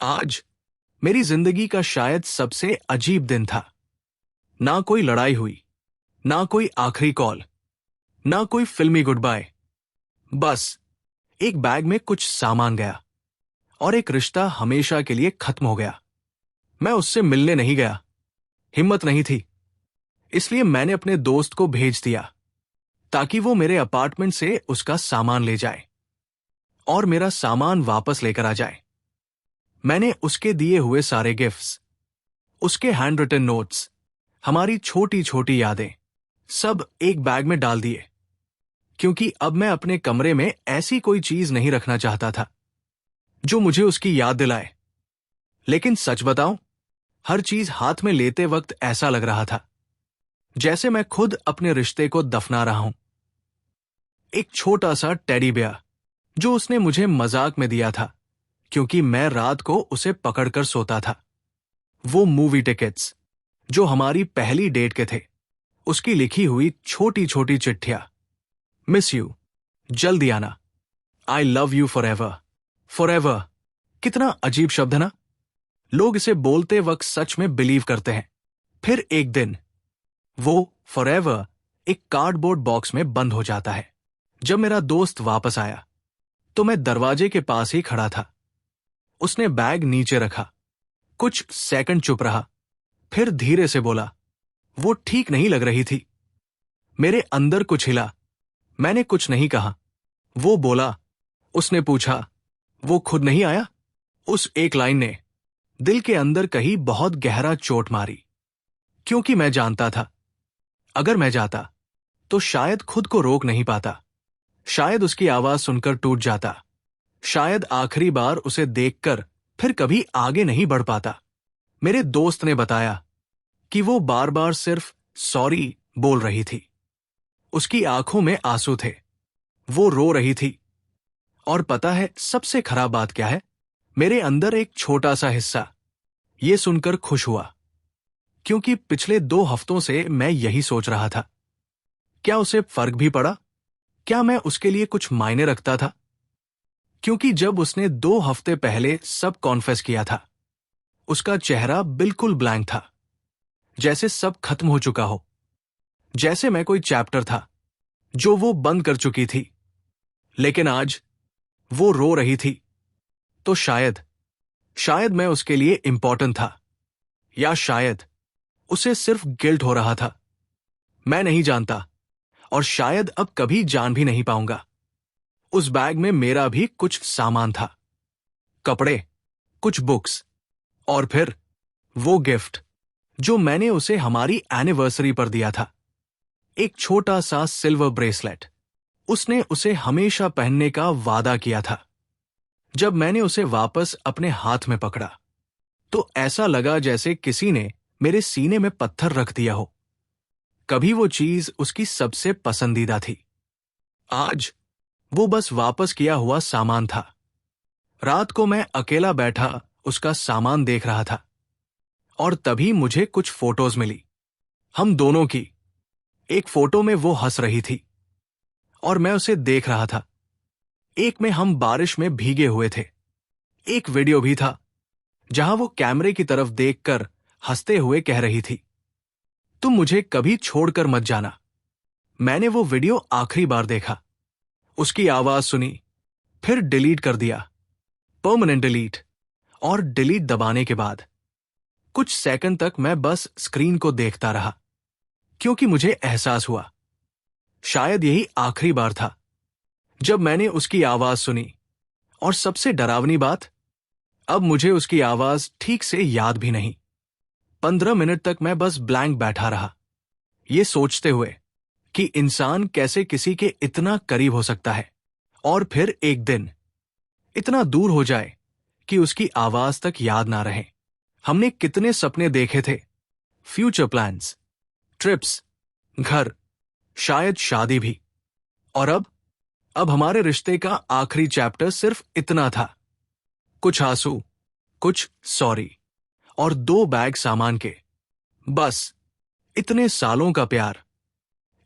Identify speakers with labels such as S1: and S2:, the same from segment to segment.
S1: आज मेरी जिंदगी का शायद सबसे अजीब दिन था। ना कोई लड़ाई हुई, ना कोई आखिरी कॉल, ना कोई फिल्मी गुड बाय। बस एक बैग में कुछ सामान गया और एक रिश्ता हमेशा के लिए खत्म हो गया। मैं उससे मिलने नहीं गया, हिम्मत नहीं थी। इसलिए मैंने अपने दोस्त को भेज दिया ताकि वो मेरे अपार्टमेंट से उसका सामान ले जाए और मेरा सामान वापस लेकर आ जाए। मैंने उसके दिए हुए सारे गिफ्ट्स, उसके हैंड रिटन नोट्स, हमारी छोटी छोटी यादें सब एक बैग में डाल दिए, क्योंकि अब मैं अपने कमरे में ऐसी कोई चीज नहीं रखना चाहता था जो मुझे उसकी याद दिलाए। लेकिन सच बताऊं, हर चीज हाथ में लेते वक्त ऐसा लग रहा था जैसे मैं खुद अपने रिश्ते को दफना रहा हूं। एक छोटा सा टेडी बेयर जो उसने मुझे मजाक में दिया था क्योंकि मैं रात को उसे पकड़कर सोता था। वो मूवी टिकट्स जो हमारी पहली डेट के थे, उसकी लिखी हुई छोटी छोटी चिट्ठियां। मिस यू, जल्दी आना, I love you for ever. For ever कितना अजीब शब्द है ना। लोग इसे बोलते वक्त सच में बिलीव करते हैं। फिर एक दिन वो फॉर एवर एक कार्डबोर्ड बॉक्स में बंद हो जाता है। जब मेरा दोस्त वापस आया तो मैं दरवाजे के पास ही खड़ा था। उसने बैग नीचे रखा, कुछ सेकंड चुप रहा, फिर धीरे से बोला, वो ठीक नहीं लग रही थी। मेरे अंदर कुछ हिला। मैंने कुछ नहीं कहा। वो बोला, उसने पूछा, वो खुद नहीं आया? उस एक लाइन ने दिल के अंदर कहीं बहुत गहरा चोट मारी, क्योंकि मैं जानता था अगर मैं जाता तो शायद खुद को रोक नहीं पाता। शायद उसकी आवाज सुनकर टूट जाता। शायद आखिरी बार उसे देखकर फिर कभी आगे नहीं बढ़ पाता। मेरे दोस्त ने बताया कि वो बार बार सिर्फ सॉरी बोल रही थी। उसकी आंखों में आंसू थे, वो रो रही थी। और पता है सबसे खराब बात क्या है? मेरे अंदर एक छोटा सा हिस्सा ये सुनकर खुश हुआ, क्योंकि पिछले 2 हफ्तों से मैं यही सोच रहा था, क्या उसे फर्क भी पड़ा? क्या मैं उसके लिए कुछ मायने रखता था? क्योंकि जब उसने 2 हफ्ते पहले सब कॉन्फेस किया था, उसका चेहरा बिल्कुल ब्लैंक था, जैसे सब खत्म हो चुका हो, जैसे मैं कोई चैप्टर था जो वो बंद कर चुकी थी। लेकिन आज वो रो रही थी, तो शायद मैं उसके लिए इंपॉर्टेंट था, या शायद उसे सिर्फ गिल्ट हो रहा था। मैं नहीं जानता, और शायद अब कभी जान भी नहीं पाऊंगा। उस बैग में मेरा भी कुछ सामान था, कपड़े, कुछ बुक्स, और फिर वो गिफ्ट जो मैंने उसे हमारी एनिवर्सरी पर दिया था। एक छोटा सा सिल्वर ब्रेसलेट। उसने उसे हमेशा पहनने का वादा किया था। जब मैंने उसे वापस अपने हाथ में पकड़ा तो ऐसा लगा जैसे किसी ने मेरे सीने में पत्थर रख दिया हो। कभी वो चीज उसकी सबसे पसंदीदा थी, आज वो बस वापस किया हुआ सामान था। रात को मैं अकेला बैठा उसका सामान देख रहा था, और तभी मुझे कुछ फोटोज मिली, हम दोनों की। एक फोटो में वो हंस रही थी और मैं उसे देख रहा था। एक में हम बारिश में भीगे हुए थे। एक वीडियो भी था जहां वो कैमरे की तरफ देखकर हंसते हुए कह रही थी, तुम मुझे कभी छोड़कर मत जाना। मैंने वो वीडियो आखिरी बार देखा, उसकी आवाज सुनी, फिर डिलीट कर दिया, परमानेंट डिलीट। और डिलीट दबाने के बाद कुछ सेकंड तक मैं बस स्क्रीन को देखता रहा, क्योंकि मुझे एहसास हुआ शायद यही आखिरी बार था जब मैंने उसकी आवाज सुनी। और सबसे डरावनी बात, अब मुझे उसकी आवाज ठीक से याद भी नहीं। 15 मिनट तक मैं बस ब्लैंक बैठा रहा, ये सोचते हुए कि इंसान कैसे किसी के इतना करीब हो सकता है और फिर एक दिन इतना दूर हो जाए कि उसकी आवाज तक याद ना रहे। हमने कितने सपने देखे थे, फ्यूचर प्लान्स, ट्रिप्स, घर, शायद शादी भी। और अब हमारे रिश्ते का आखिरी चैप्टर सिर्फ इतना था, कुछ आंसू, कुछ सॉरी, और 2 बैग सामान के। बस इतने सालों का प्यार,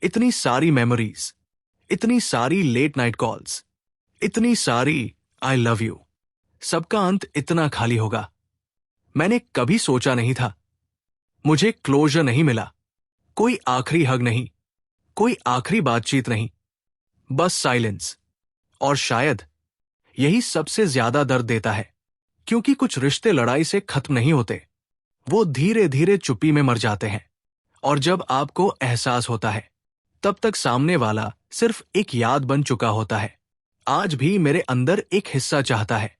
S1: इतनी सारी मेमोरीज, इतनी सारी लेट नाइट कॉल्स, इतनी सारी आई लव यू। सबका अंत इतना खाली होगा। मैंने कभी सोचा नहीं था। मुझे क्लोजर नहीं मिला, कोई आखिरी हग नहीं, कोई आखिरी बातचीत नहीं, बस साइलेंस। और शायद यही सबसे ज्यादा दर्द देता है, क्योंकि कुछ रिश्ते लड़ाई से खत्म नहीं होते, वो धीरे धीरे चुप्पी में मर जाते हैं। और जब आपको एहसास होता है, तब तक सामने वाला सिर्फ एक याद बन चुका होता है। आज भी मेरे अंदर एक हिस्सा चाहता है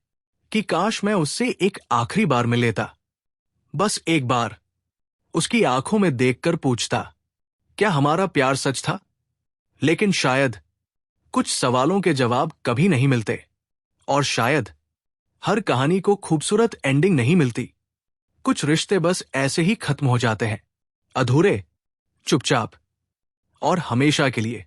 S1: कि काश मैं उससे एक आखिरी बार मिल लेता, बस एक बार, उसकी आंखों में देखकर पूछता, क्या हमारा प्यार सच था? लेकिन शायद कुछ सवालों के जवाब कभी नहीं मिलते, और शायद हर कहानी को खूबसूरत एंडिंग नहीं मिलती। कुछ रिश्ते बस ऐसे ही खत्म हो जाते हैं, अधूरे, चुपचाप, और हमेशा के लिए।